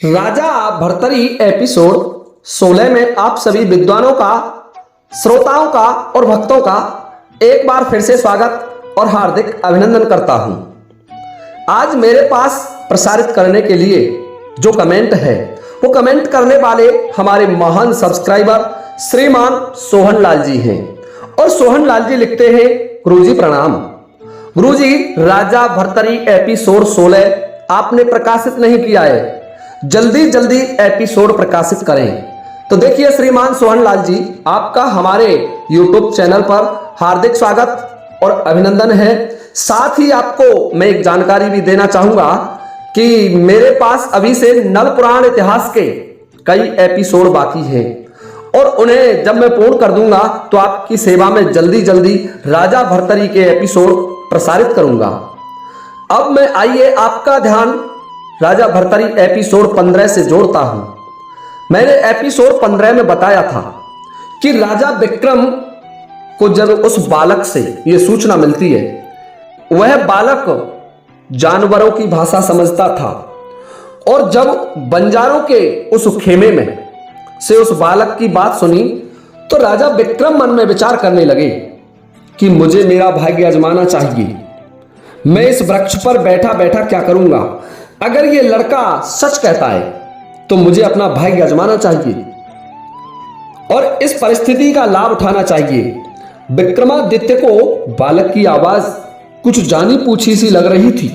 राजा Bhartari episode 16 में आप सभी विद्वानों का, श्रोताओं का और भक्तों का एक बार फिर से स्वागत और हार्दिक अभिनंदन करता हूं। आज मेरे पास प्रसारित करने के लिए जो कमेंट है वो कमेंट करने वाले हमारे महान सब्सक्राइबर श्रीमान सोहन लाल जी हैं। और सोहन लाल जी लिखते हैं, गुरुजी प्रणाम। गुरुजी, राजा भर्तरी एपिसोड 16 आपने प्रकाशित नहीं किया है, जल्दी जल्दी एपिसोड प्रकाशित करें। तो देखिए श्रीमान सोहन लाल जी, आपका हमारे YouTube चैनल पर हार्दिक स्वागत और अभिनंदन है। साथ ही आपको मैं एक जानकारी भी देना चाहूंगा कि मेरे पास अभी से नल पुराण इतिहास के कई एपिसोड बाकी हैं और उन्हें जब मैं पूर्ण कर दूंगा तो आपकी सेवा में जल्दी जल्दी राजा भर्तरी के एपिसोड प्रसारित करूंगा। अब मैं आइए आपका ध्यान राजा भर्तरी एपिसोड 15 से जोड़ता हूं। मैंने एपिसोड 15 में बताया था कि राजा विक्रम को जब उस बालक से यह सूचना मिलती है, वह बालक जानवरों की भाषा समझता था और जब बंजारों के उस खेमे में से उस बालक की बात सुनी तो राजा विक्रम मन में विचार करने लगे कि मुझे मेरा भाग्य आजमाना चाहिए। मैं इस वृक्ष पर बैठा बैठा क्या करूंगा? अगर ये लड़का सच कहता है तो मुझे अपना भाग्य आजमाना चाहिए और इस परिस्थिति का लाभ उठाना चाहिए। विक्रमादित्य को बालक की आवाज कुछ जानी पूछी सी लग रही थी।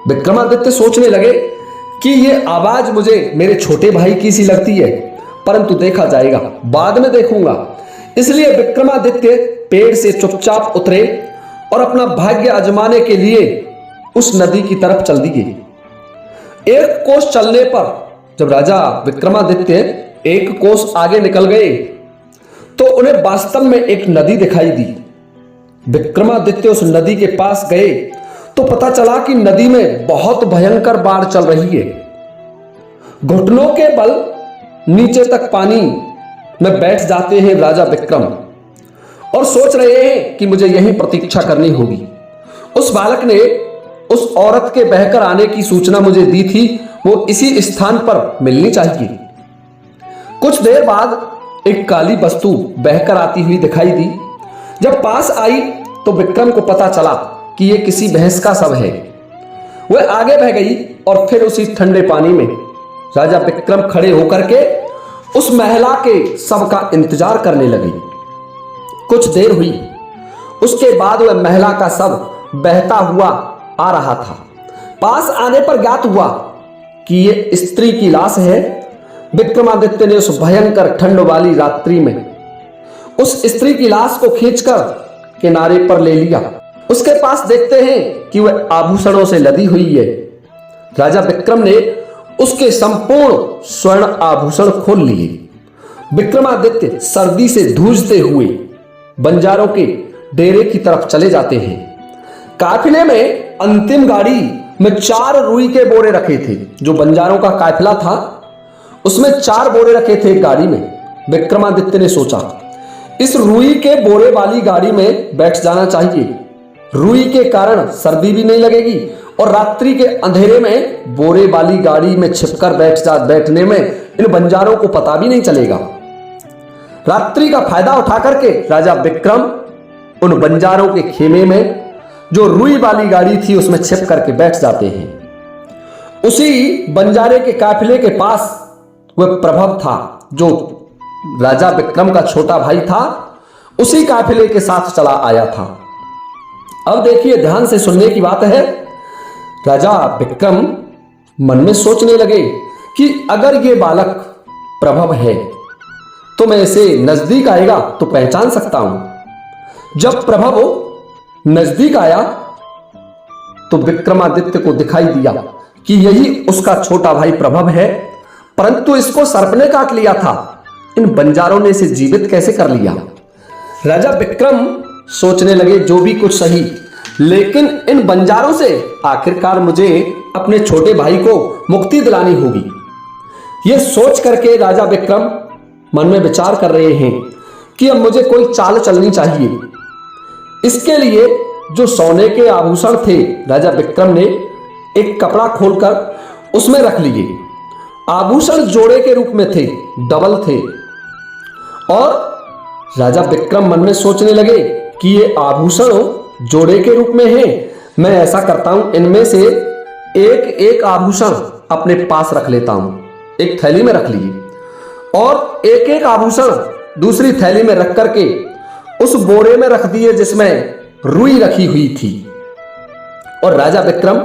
विक्रमादित्य सोचने लगे कि ये आवाज मुझे मेरे छोटे भाई की सी लगती है, परंतु देखा जाएगा, बाद में देखूंगा। इसलिए विक्रमादित्य पेड़ से चुपचाप उतरे और अपना भाग्य आजमाने के लिए उस नदी की तरफ चल दिए। एक कोस चलने पर जब राजा विक्रमादित्य एक कोस आगे निकल गए तो उन्हें वास्तव में एक नदी दिखाई दी। विक्रमादित्य उस नदी के पास गए तो पता चला कि नदी में बहुत भयंकर बाढ़ चल रही है। घुटनों के बल नीचे तक पानी में बैठ जाते हैं राजा विक्रम और सोच रहे हैं कि मुझे यहीं प्रतीक्षा करनी होगी। उस बालक ने उस औरत के बहकर आने की सूचना मुझे दी थी, वो इसी स्थान पर मिलनी चाहिए। कुछ देर बाद एक काली वस्तु बहकर आती हुई दिखाई दी। जब पास आई तो विक्रम को पता चला कि यह किसी भैंस का शव है। वह आगे बह गई और फिर उसी ठंडे पानी में राजा विक्रम खड़े होकर के उस महिला के शव का इंतजार करने लगे। कुछ देर हुई, उसके बाद वह महिला का शव बहता हुआ आ रहा था। पास आने पर ज्ञात हुआ कि यह स्त्री की लाश है। विक्रमादित्य ने उस भयंकर ठंड वाली रात्रि में उस स्त्री की लाश को खींचकर किनारे पर ले लिया। उसके पास देखते हैं कि वह आभूषणों से लदी हुई है। राजा विक्रम ने उसके संपूर्ण स्वर्ण आभूषण खोल लिए। विक्रमादित्य सर्दी से धूजते हुए बंजारों के डेरे की तरफ चले जाते हैं। काफिले में अंतिम गाड़ी में 4 रुई के बोरे रखे थे। जो बंजारों का काफिला था उसमें 4 बोरे रखे थे गाड़ी में। विक्रमादित्य ने सोचा इस रुई के बोरे वाली गाड़ी में बैठ जाना चाहिए। रुई के कारण सर्दी भी नहीं लगेगी और रात्रि के अंधेरे में बोरे वाली गाड़ी में छिपकर बैठने में इन बंजारों को पता भी नहीं चलेगा। रात्रि का फायदा उठा करके राजा विक्रम उन बंजारों के खेमे में जो रुई वाली गाड़ी थी उसमें छिप करके बैठ जाते हैं। उसी बंजारे के काफिले के पास वह प्रभव था जो राजा विक्रम का छोटा भाई था, उसी काफिले के साथ चला आया था। अब देखिए, ध्यान से सुनने की बात है। राजा विक्रम मन में सोचने लगे कि अगर ये बालक प्रभव है तो मैं इसे नजदीक आएगा तो पहचान सकता हूं। जब प्रभव नजदीक आया तो विक्रमादित्य को दिखाई दिया कि यही उसका छोटा भाई प्रभव है, परंतु इसको सर्प ने काट लिया था। इन बंजारों ने इसे जीवित कैसे कर लिया? राजा विक्रम सोचने लगे, जो भी कुछ सही, लेकिन इन बंजारों से आखिरकार मुझे अपने छोटे भाई को मुक्ति दिलानी होगी। यह सोच करके राजा विक्रम मन में विचार कर रहे हैं कि अब मुझे कोई चाल चलनी चाहिए। इसके लिए जो सोने के आभूषण थे राजा विक्रम ने एक कपड़ा खोलकर उसमें रख लिए आभूषण जोड़े के रूप में थे, डबल थे। और राजा विक्रम मन में सोचने लगे कि ये आभूषण जोड़े के रूप में हैं। मैं ऐसा करता हूं, इनमें से एक एक आभूषण अपने पास रख लेता हूं। एक थैली में रख लिए और एक एक आभूषण दूसरी थैली में रख करके उस बोरे में रख दिए जिसमें रुई रखी हुई थी। और राजा विक्रम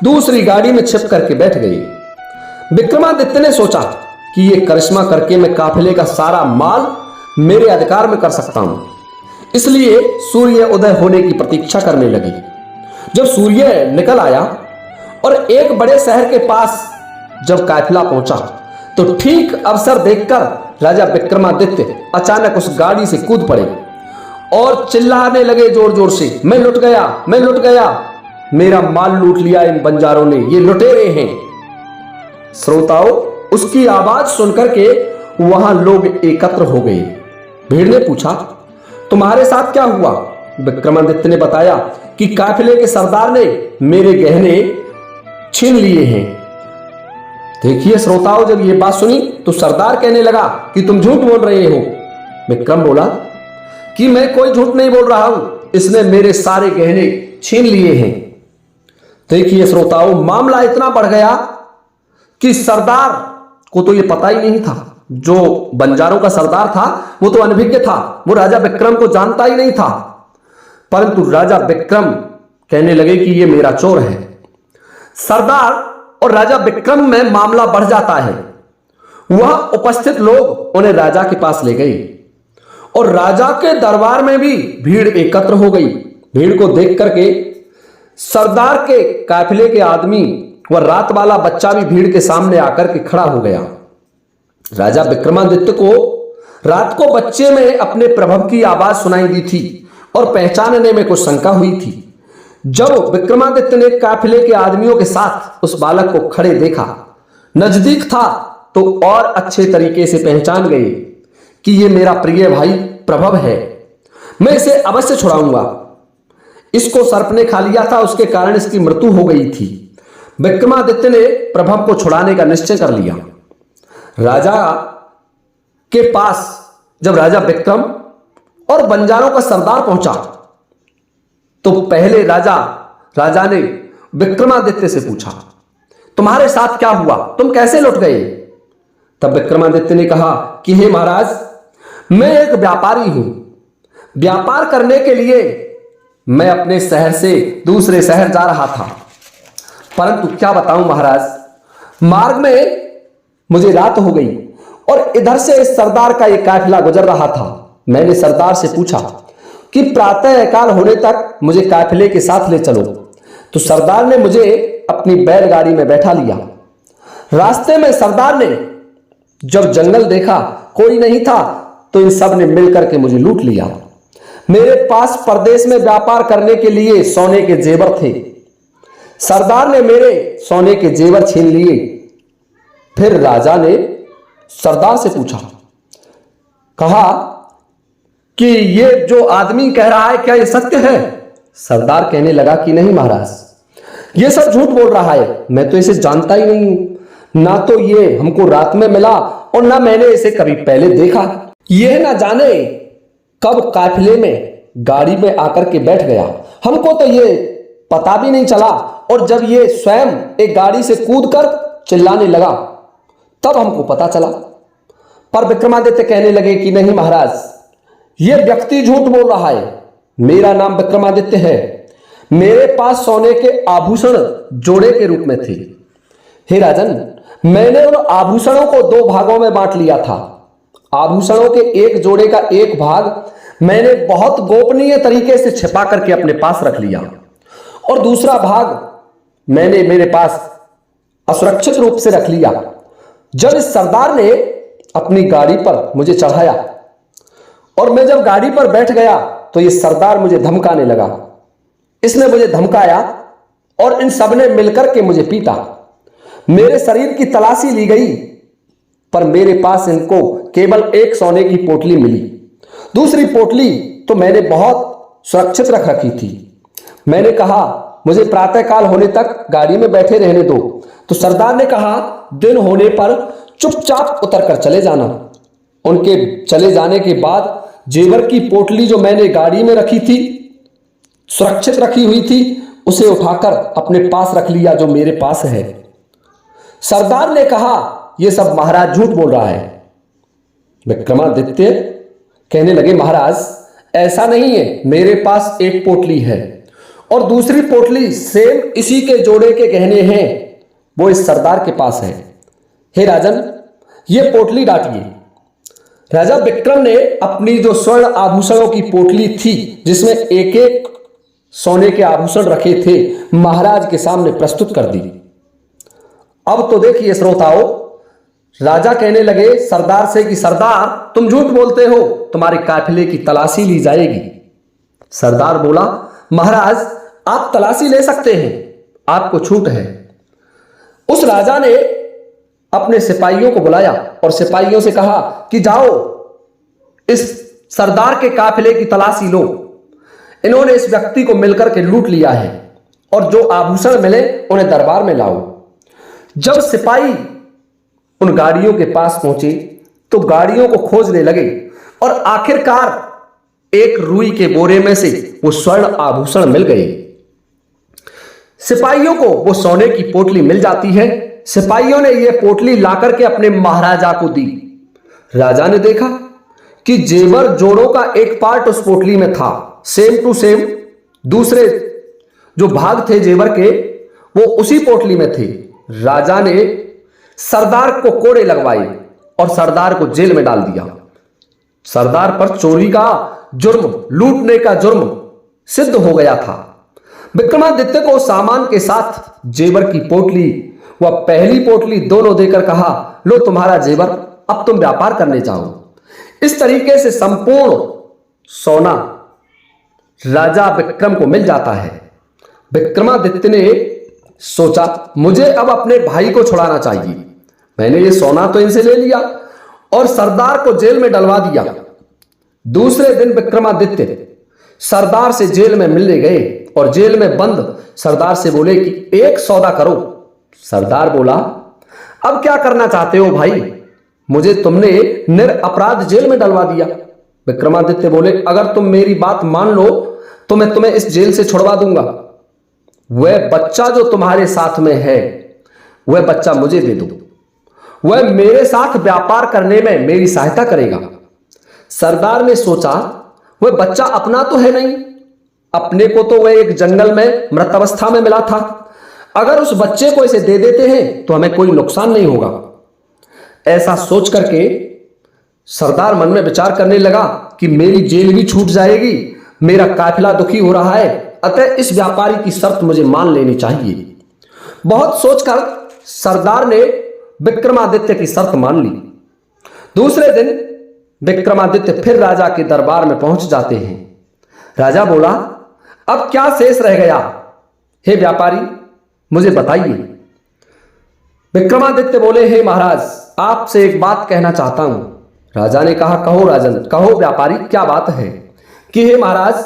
दूसरी गाड़ी में छिप करके बैठ गए। विक्रमादित्य ने सोचा कि ये करिश्मा करके मैं काफिले का सारा माल मेरे अधिकार में कर सकता हूं, इसलिए सूर्य उदय होने की प्रतीक्षा करने लगे। जब सूर्य निकल आया और एक बड़े शहर के पास जब काफिला पहुंचा तो ठीक अवसर देखकर राजा विक्रमादित्य अचानक उस गाड़ी से कूद पड़े और चिल्लाने लगे जोर जोर से, मैं लुट गया, मैं लुट गया, मेरा माल लूट लिया इन बंजारों ने, ये लुटेरे हैं। श्रोताओं, उसकी आवाज सुनकर के वहां लोग एकत्र हो गए। भीड़ ने पूछा, तुम्हारे साथ क्या हुआ? विक्रमादित्य ने बताया कि काफिले के सरदार ने मेरे गहने छीन लिए हैं। देखिए श्रोताओं, जब ये बात सुनी तो सरदार कहने लगा कि तुम झूठ बोल रहे हो। विक्रम बोला कि मैं कोई झूठ नहीं बोल रहा हूं, इसने मेरे सारे गहने छीन लिए हैं। देखिए श्रोताओं, मामला इतना बढ़ गया कि सरदार को तो यह पता ही नहीं था। जो बंजारों का सरदार था वो तो अनभिज्ञ था, वो राजा विक्रम को जानता ही नहीं था। परंतु राजा विक्रम कहने लगे कि ये मेरा चोर है। सरदार और राजा विक्रम में मामला बढ़ जाता है। वह उपस्थित लोग उन्हें राजा के पास ले गए और राजा के दरबार में भी भीड़ एकत्र हो गई। भीड़ को देख करके सरदार के काफिले के आदमी व रात वाला बच्चा भी भीड़ के सामने आकर के खड़ा हो गया। राजा विक्रमादित्य को रात को बच्चे में अपने प्रभव की आवाज सुनाई दी थी और पहचानने में कुछ शंका हुई थी। जब विक्रमादित्य ने काफिले के आदमियों के साथ उस बालक को खड़े देखा, नजदीक था, तो और अच्छे तरीके से पहचान गए कि ये मेरा प्रिय भाई प्रभव है, मैं इसे अवश्य छुड़ाऊंगा। इसको सर्प ने खा लिया था, उसके कारण इसकी मृत्यु हो गई थी। विक्रमादित्य ने प्रभव को छुड़ाने का निश्चय कर लिया। राजा के पास जब राजा विक्रम और बंजारों का सरदार पहुंचा तो पहले राजा ने विक्रमादित्य से पूछा, तुम्हारे साथ क्या हुआ, तुम कैसे लौट गए? तब विक्रमादित्य ने कहा कि हे महाराज, मैं एक व्यापारी हूं। व्यापार करने के लिए मैं अपने शहर से दूसरे शहर जा रहा था, परंतु क्या बताऊं महाराज, मार्ग में मुझे रात हो गई और इधर से इस सरदार का एक काफिला गुजर रहा था। मैंने सरदार से पूछा कि प्रातः काल होने तक मुझे काफिले के साथ ले चलो, तो सरदार ने मुझे अपनी बैलगाड़ी में बैठा लिया। रास्ते में सरदार ने जब जंगल देखा कोई नहीं था तो इन सब ने मिलकर के मुझे लूट लिया। मेरे पास परदेश में व्यापार करने के लिए सोने के जेवर थे, सरदार ने मेरे सोने के जेवर छीन लिए। फिर राजा ने सरदार से पूछा, कहा कि ये जो आदमी कह रहा है क्या ये सत्य है? सरदार कहने लगा कि नहीं महाराज, ये सब झूठ बोल रहा है, मैं तो इसे जानता ही नहीं हूं, ना तो ये हमको रात में मिला और ना मैंने इसे कभी पहले देखा। यह ना जाने कब काफिले में गाड़ी में आकर के बैठ गया, हमको तो ये पता भी नहीं चला। और जब ये स्वयं एक गाड़ी से कूदकर चिल्लाने लगा तब हमको पता चला। पर विक्रमादित्य कहने लगे कि नहीं महाराज, ये व्यक्ति झूठ बोल रहा है, मेरा नाम विक्रमादित्य है, मेरे पास सोने के आभूषण जोड़े के रूप में थे। हे राजन, मैंने उन आभूषणों को दो भागों में बांट लिया था। आभूषणों के एक जोड़े का एक भाग मैंने बहुत गोपनीय तरीके से छिपा करके अपने पास रख लिया और दूसरा भाग मैंने मेरे पास असुरक्षित रूप से रख लिया। जब इस सरदार ने अपनी गाड़ी पर मुझे चढ़ाया और मैं जब गाड़ी पर बैठ गया तो ये सरदार मुझे धमकाने लगा। इसने मुझे धमकाया और इन सब ने मिलकर के मुझे पीटा। मेरे शरीर की तलाशी ली गई पर मेरे पास इनको केवल एक सोने की पोटली मिली, दूसरी पोटली तो मैंने बहुत सुरक्षित रख रखी थी। मैंने कहा मुझे प्रातःकाल होने तक गाड़ी में बैठे रहने दो। तो सरदार ने कहा, दिन होने पर चुपचाप उतर कर चले जाना। उनके चले जाने के बाद जेवर की पोटली जो मैंने गाड़ी में रखी थी, सुरक्षित रखी हुई थी, उसे उठाकर अपने पास रख लिया जो मेरे पास है। सरदार ने कहा, यह सब महाराज झूठ बोल रहा है। विक्रमादित्य कहने लगे, महाराज ऐसा नहीं है, मेरे पास एक पोटली है और दूसरी पोटली सेम इसी के जोड़े के गहने हैं, वो इस सरदार के पास है। हे राजन, ये पोटली डांटिए। राजा विक्रम ने अपनी जो स्वर्ण आभूषणों की पोटली थी, जिसमें एक एक सोने के आभूषण रखे थे, महाराज के सामने प्रस्तुत कर दी। अब तो देखिए श्रोताओं, राजा कहने लगे सरदार से कि सरदार तुम झूठ बोलते हो, तुम्हारे काफिले की तलाशी ली जाएगी। सरदार बोला, महाराज आप तलाशी ले सकते हैं, आपको छूट है। उस राजा ने अपने सिपाहियों को बुलाया और सिपाहियों से कहा कि जाओ इस सरदार के काफिले की तलाशी लो। इन्होंने इस व्यक्ति को मिलकर के लूट लिया है और जो आभूषण मिले उन्हें दरबार में लाओ। जब सिपाही उन गाड़ियों के पास पहुंचे तो गाड़ियों को खोजने लगे और आखिरकार एक रुई के बोरे में से वो स्वर्ण आभूषण मिल गए। सिपाहियों को वो सोने की पोटली मिल जाती है। सिपाहियों ने ये पोटली लाकर के अपने महाराजा को दी। राजा ने देखा कि जेवर जोड़ों का एक पार्ट उस पोटली में था, सेम टू सेम दूसरे जो भाग थे जेवर के वो उसी पोटली में थे। राजा ने सरदार को कोड़े लगवाए और सरदार को जेल में डाल दिया। सरदार पर चोरी का जुर्म, लूटने का जुर्म सिद्ध हो गया था। विक्रमादित्य को सामान के साथ जेवर की पोटली व पहली पोटली दोनों देकर कहा, लो तुम्हारा जेवर, अब तुम व्यापार करने जाओ। इस तरीके से संपूर्ण सोना राजा विक्रम को मिल जाता है। विक्रमादित्य ने सोचा, मुझे अब अपने भाई को छुड़ाना चाहिए। मैंने ये सोना तो इनसे ले लिया और सरदार को जेल में डलवा दिया। दूसरे दिन विक्रमादित्य सरदार से जेल में मिलने गए और जेल में बंद सरदार से बोले कि एक सौदा करो। सरदार बोला, अब क्या करना चाहते हो भाई, मुझे तुमने निरपराध जेल में डलवा दिया। विक्रमादित्य बोले, अगर तुम मेरी बात मान लो तो मैं तुम्हें इस जेल से छुड़वा दूंगा। वह बच्चा जो तुम्हारे साथ में है वह बच्चा मुझे दे दो, वह मेरे साथ व्यापार करने में मेरी सहायता करेगा। सरदार ने सोचा, वह बच्चा अपना तो है नहीं, अपने को तो वह एक जंगल में मृत अवस्था में मिला था। अगर उस बच्चे को इसे दे देते हैं तो हमें कोई नुकसान नहीं होगा। ऐसा सोच करके सरदार मन में विचार करने लगा कि मेरी जेल भी छूट जाएगी, मेरा काफिला दुखी हो रहा है, अतः इस व्यापारी की शर्त मुझे मान लेनी चाहिए। बहुत सोचकर सरदार ने विक्रमादित्य की शर्त मान ली। दूसरे दिन विक्रमादित्य फिर राजा के दरबार में पहुंच जाते हैं। राजा बोला, अब क्या शेष रह गया, हे व्यापारी मुझे बताइए। विक्रमादित्य बोले, हे महाराज आपसे एक बात कहना चाहता हूं। राजा ने कहा, कहो राजन, कहो व्यापारी, क्या बात है। कि हे महाराज,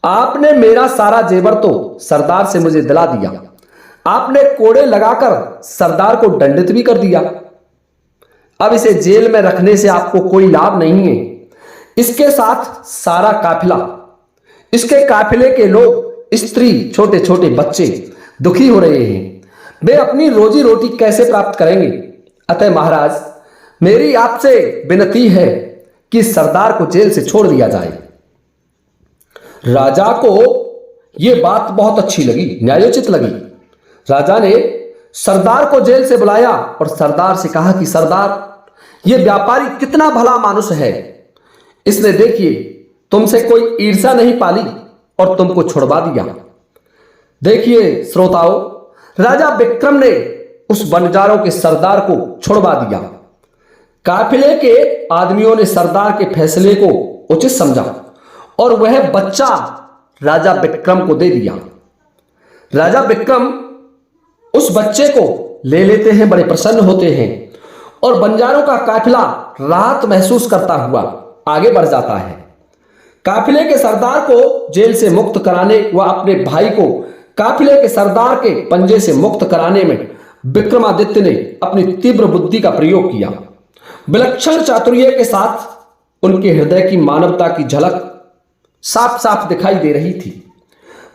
आपने मेरा सारा जेवर तो सरदार से मुझे दिला दिया, आपने कोड़े लगाकर सरदार को दंडित भी कर दिया। अब इसे जेल में रखने से आपको कोई लाभ नहीं है। इसके साथ सारा काफिला, इसके काफिले के लोग, स्त्री, छोटे छोटे बच्चे दुखी हो रहे हैं। वे अपनी रोजी रोटी कैसे प्राप्त करेंगे। अतः महाराज मेरी आपसे विनती है कि सरदार को जेल से छोड़ दिया जाए। राजा को यह बात बहुत अच्छी लगी, न्यायोचित लगी। राजा ने सरदार को जेल से बुलाया और सरदार से कहा कि सरदार, यह व्यापारी कितना भला मानुष है, इसने देखिए तुमसे कोई ईर्ष्या नहीं पाली और तुमको छुड़वा दिया। देखिए श्रोताओं, राजा विक्रम ने उस बंजारों के सरदार को छुड़वा दिया। काफिले के आदमियों ने सरदार के फैसले को उचित समझा और वह बच्चा राजा विक्रम को दे दिया। राजा विक्रम उस बच्चे को ले लेते हैं, बड़े प्रसन्न होते हैं और बंजारों का काफिला राहत महसूस करता हुआ आगे बढ़ जाता है। काफिले के सरदार को जेल से मुक्त कराने व अपने भाई को काफिले के सरदार के पंजे से मुक्त कराने में विक्रमादित्य ने अपनी तीव्र बुद्धि का प्रयोग किया। विलक्षण चातुर्य के साथ उनके हृदय की मानवता की झलक साफ साफ दिखाई दे रही थी।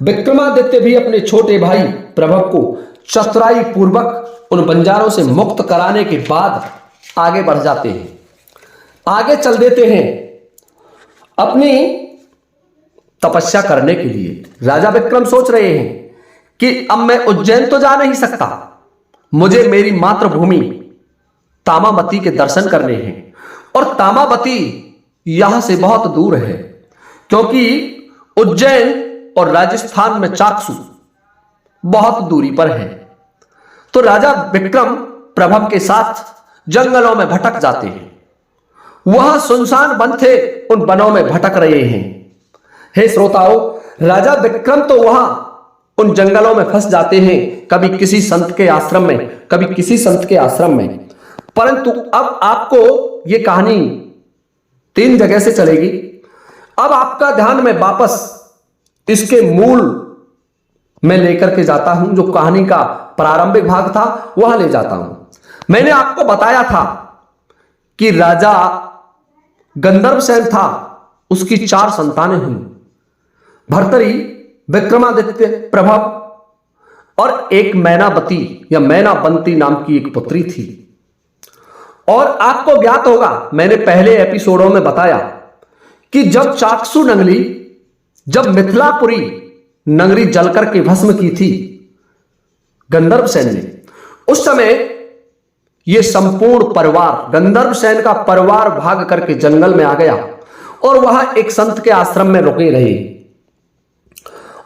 विक्रमादित्य भी अपने छोटे भाई प्रभव को चतुराई पूर्वक उन बंजारों से मुक्त कराने के बाद आगे बढ़ जाते हैं, आगे चल देते हैं अपनी तपस्या करने के लिए। राजा विक्रम सोच रहे हैं कि अब मैं उज्जैन तो जा नहीं सकता, मुझे मेरी मातृभूमि तामावती के दर्शन करने हैं। और तामावती यहां से बहुत दूर है, क्योंकि उज्जैन और राजस्थान में चाक्षु बहुत दूरी पर है। तो राजा विक्रम प्रभव के साथ जंगलों में भटक जाते हैं। वहां सुनसान वन थे, उन वनों में भटक रहे हैं। हे श्रोताओं, राजा विक्रम तो वहां उन जंगलों में फंस जाते हैं, कभी किसी संत के आश्रम में, कभी किसी संत के आश्रम में। परंतु अब आपको यह कहानी 3 जगह से चलेगी। अब आपका ध्यान मैं वापस इसके मूल में लेकर के जाता हूं, जो कहानी का प्रारंभिक भाग था वहां ले जाता हूं। मैंने आपको बताया था कि राजा गंधर्वसेन था, उसकी 4 संतानें हुई, भर्तरी, विक्रमादित्य, प्रभव और एक मैनावती या मैनाबंती नाम की एक पुत्री थी। और आपको ज्ञात होगा, मैंने पहले एपिसोडों में बताया कि जब चाक्षु नगरी, जब मिथिलापुरी नगरी जलकर के भस्म की थी गंधर्वसेन ने, उस समय यह संपूर्ण परिवार, गंधर्वसेन का परिवार भाग करके जंगल में आ गया और वहां एक संत के आश्रम में रुके रहे।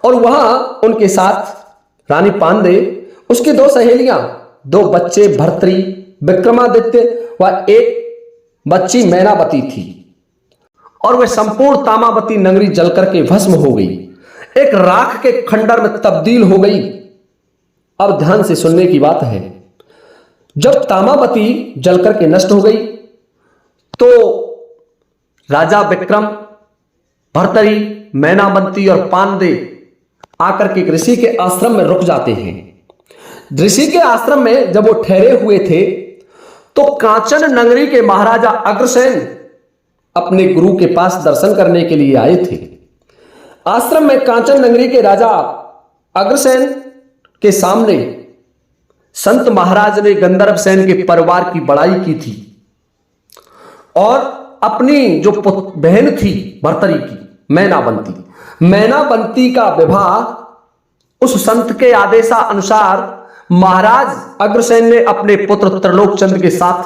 और वहां उनके साथ रानी पांडे, उसकी 2 सहेलियां, 2 बच्चे भर्तरी, विक्रमादित्य व एक बच्ची मैनावती थी। और वह संपूर्ण तामावती नगरी जलकर के भस्म हो गई, एक राख के खंडर में तब्दील हो गई। अब ध्यान से सुनने की बात है, जब तामावती जलकर के नष्ट हो गई तो राजा विक्रम, भर्तरी, मैनावती और पांडे आकर के ऋषि के आश्रम में रुक जाते हैं। ऋषि के आश्रम में जब वो ठहरे हुए थे तो कांचन नगरी के महाराजा अग्रसेन अपने गुरु के पास दर्शन करने के लिए आए थे। आश्रम में कांचन नगरी के राजा अग्रसेन के सामने संत महाराज ने गंधर्वसेन के परिवार की बड़ाई की थी और अपनी जो बहन थी भर्तरी की, मैनावती का विवाह उस संत के आदेशानुसार महाराज अग्रसेन ने अपने पुत्र त्रिलोकचंद के साथ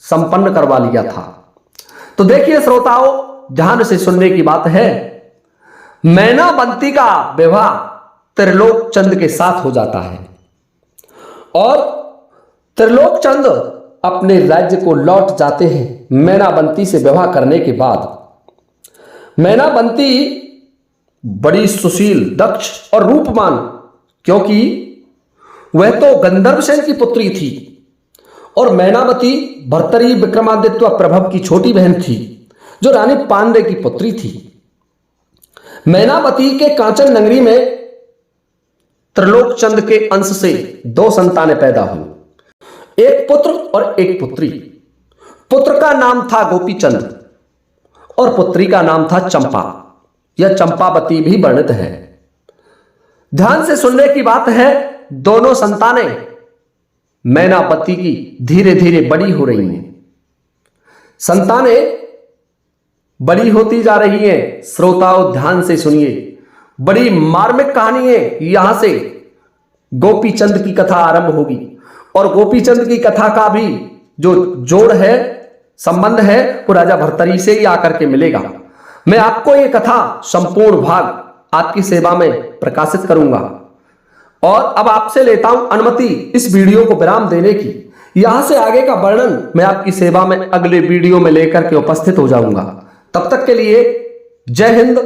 संपन्न करवा लिया था। तो देखिए श्रोताओं, ध्यान से सुनने की बात है, मैनावती का विवाह त्रिलोकचंद के साथ हो जाता है और त्रिलोकचंद अपने राज्य को लौट जाते हैं मैनावती से विवाह करने के बाद। मैनावती बड़ी सुशील, दक्ष और रूपवान, क्योंकि वह तो गंधर्वसेन की पुत्री थी और मैनावती भर्तरी, विक्रमादित्य व प्रभव की छोटी बहन थी, जो रानी पांडे की पुत्री थी। मैनावती के कांचन नगरी में त्रिलोकचंद के अंश से 2 संतानें पैदा हुई, एक पुत्र और एक पुत्री। पुत्र का नाम था गोपीचंद और पुत्री का नाम था चंपा, यह चंपावती भी वर्णित है। ध्यान से सुनने की बात है, दोनों संतानें मैनावती की धीरे धीरे बड़ी हो रही हैं। संतानें बड़ी होती जा रही हैं। श्रोताओं ध्यान से सुनिए, बड़ी मार्मिक कहानी है। यहां से गोपीचंद की कथा आरंभ होगी और गोपीचंद की कथा का भी जो जोड़ है, संबंध है, वो राजा भर्तरी से ही आकर के मिलेगा। मैं आपको ये कथा संपूर्ण भाग आपकी सेवा में प्रकाशित करूंगा और अब आपसे लेता हूं अनुमति इस वीडियो को विराम देने की। यहां से आगे का वर्णन मैं आपकी सेवा में अगले वीडियो में लेकर के उपस्थित हो जाऊंगा। तब तक के लिए जय हिंद,